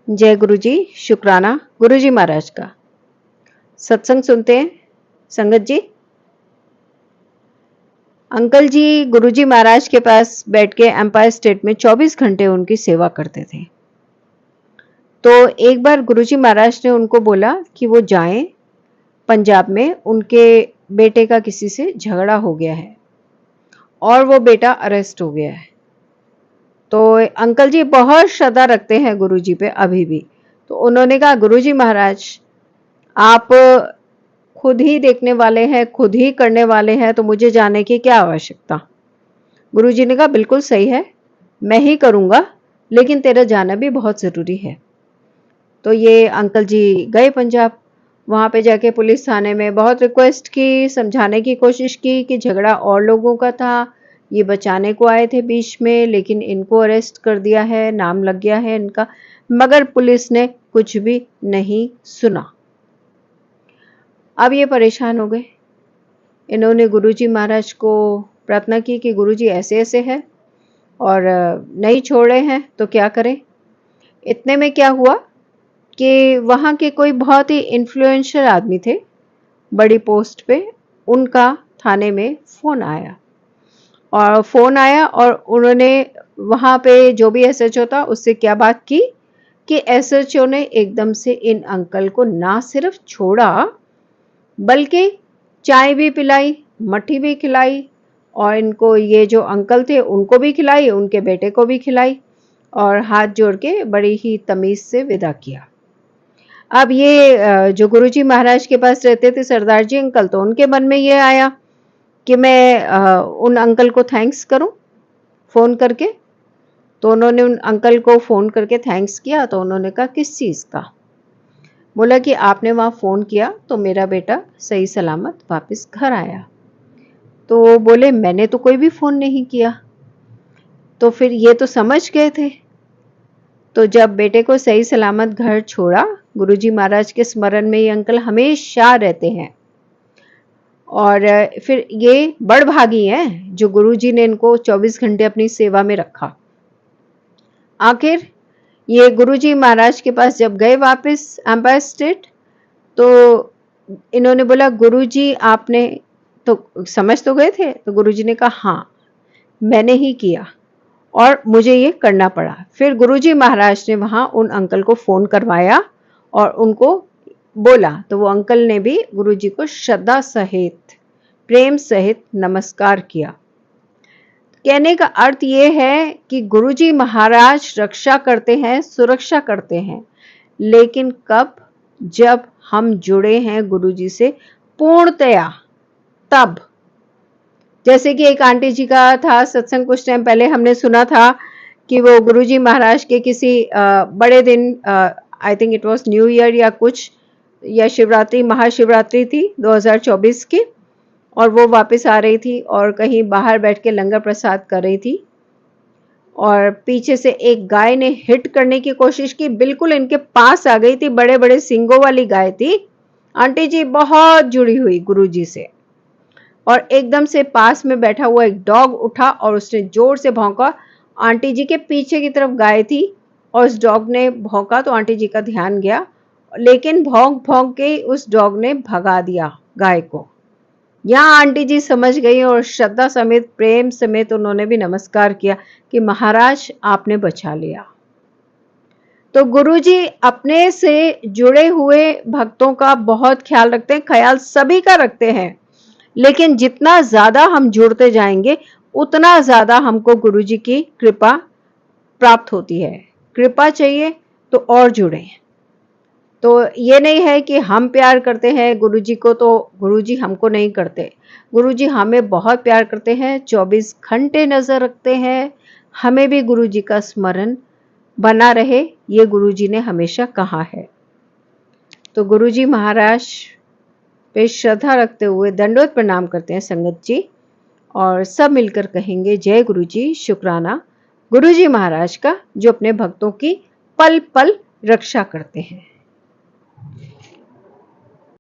जय गुरु जी, शुक्राना गुरु जी महाराज का। सत्संग सुनते हैं संगत जी। अंकल जी गुरु जी महाराज के पास बैठ के एम्पायर स्टेट में 24 घंटे उनकी सेवा करते थे। तो एक बार गुरु जी महाराज ने उनको बोला कि वो जाएं पंजाब में, उनके बेटे का किसी से झगड़ा हो गया है और वो बेटा अरेस्ट हो गया है। तो अंकल जी बहुत श्रद्धा रखते हैं गुरु जी पे अभी भी। तो उन्होंने कहा गुरु जी महाराज आप खुद ही देखने वाले हैं, खुद ही करने वाले हैं, तो मुझे जाने की क्या आवश्यकता। गुरु जी ने कहा बिल्कुल सही है, मैं ही करूंगा, लेकिन तेरा जाना भी बहुत जरूरी है। तो ये अंकल जी गए पंजाब। वहां पे जाके पुलिस थाने में बहुत रिक्वेस्ट की, समझाने की कोशिश की कि झगड़ा और लोगों का था, ये बचाने को आए थे बीच में, लेकिन इनको अरेस्ट कर दिया है, नाम लग गया है इनका। मगर पुलिस ने कुछ भी नहीं सुना। अब ये परेशान हो गए। इन्होंने गुरुजी महाराज को प्रार्थना की कि गुरुजी ऐसे ऐसे है और नहीं छोड़ रहे हैं तो क्या करें। इतने में क्या हुआ कि वहाँ के कोई बहुत ही इन्फ्लुएंशियल आदमी थे, बड़ी पोस्ट पे, उनका थाने में फ़ोन आया और उन्होंने वहाँ पे जो भी एसएचओ था उससे क्या बात की कि एसएचओ ने एकदम से इन अंकल को ना सिर्फ छोड़ा बल्कि चाय भी पिलाई, मट्ठी भी खिलाई और इनको ये जो अंकल थे उनको भी खिलाई, उनके बेटे को भी खिलाई और हाथ जोड़ के बड़ी ही तमीज़ से विदा किया। अब ये जो गुरुजी महाराज के पास रहते थे सरदार जी अंकल, तो उनके मन में ये आया कि मैं उन अंकल को थैंक्स करूं फ़ोन करके। तो उन्होंने उन अंकल को फ़ोन करके थैंक्स किया। तो उन्होंने कहा किस चीज़ का? बोला कि आपने वहाँ फ़ोन किया तो मेरा बेटा सही सलामत वापस घर आया। तो बोले मैंने तो कोई भी फ़ोन नहीं किया। तो फिर ये तो समझ गए थे। तो जब बेटे को सही सलामत घर छोड़ा, गुरुजी महाराज के स्मरण में ये अंकल हमेशा रहते हैं। और फिर ये बड़भागी हैं जो गुरुजी ने इनको 24 घंटे अपनी सेवा में रखा। आखिर ये गुरुजी महाराज के पास जब गए वापस एम्पायर स्टेट, तो इन्होंने बोला गुरुजी आपने तो समझ तो गए थे? तो गुरुजी ने कहा हाँ मैंने ही किया और मुझे ये करना पड़ा। फिर गुरुजी महाराज ने वहाँ उन अंकल को फ़ोन करवाया और उनको बोला, तो वो अंकल ने भी गुरुजी को श्रद्धा सहित, प्रेम सहित नमस्कार किया। कहने का अर्थ ये है कि गुरुजी महाराज रक्षा करते हैं, सुरक्षा करते हैं, लेकिन कब? जब हम जुड़े हैं गुरुजी से पूर्णतया, तब। जैसे कि एक आंटी जी का था सत्संग, कुछ टाइम पहले हमने सुना था कि वो गुरुजी महाराज के किसी बड़े दिन, I think it was new year या कुछ, या शिवरात्रि, महाशिवरात्रि थी 2024 की, और वो वापस आ रही थी और कहीं बाहर बैठ के लंगर प्रसाद कर रही थी और पीछे से एक गाय ने हिट करने की कोशिश की, बिल्कुल इनके पास आ गई थी, बड़े बड़े सींगों वाली गाय थी। आंटी जी बहुत जुड़ी हुई गुरुजी से, और एकदम से पास में बैठा हुआ एक डॉग उठा और उसने जोर से भौंका। आंटी जी के पीछे की तरफ गाय थी और उस डॉग ने भौंका तो आंटी जी का ध्यान गया, लेकिन भौंक भौंक के उस डॉग ने भगा दिया गाय को। यहाँ आंटी जी समझ गई और श्रद्धा समेत, प्रेम समेत उन्होंने भी नमस्कार किया कि महाराज आपने बचा लिया। तो गुरुजी अपने से जुड़े हुए भक्तों का बहुत ख्याल रखते हैं, ख्याल सभी का रखते हैं, लेकिन जितना ज्यादा हम जुड़ते जाएंगे उतना ज्यादा हमको गुरुजी की कृपा प्राप्त होती है। कृपा चाहिए तो और जुड़े। तो ये नहीं है कि हम प्यार करते हैं गुरुजी को तो गुरुजी हमको नहीं करते। गुरुजी हमें बहुत प्यार करते हैं, 24 घंटे नजर रखते हैं। हमें भी गुरुजी का स्मरण बना रहे, ये गुरुजी ने हमेशा कहा है। तो गुरुजी महाराज पे श्रद्धा रखते हुए दंडवत प्रणाम करते हैं संगत जी, और सब मिलकर कहेंगे जय गुरुजी, शुक्राना गुरुजी महाराज का, जो अपने भक्तों की पल पल रक्षा करते हैं।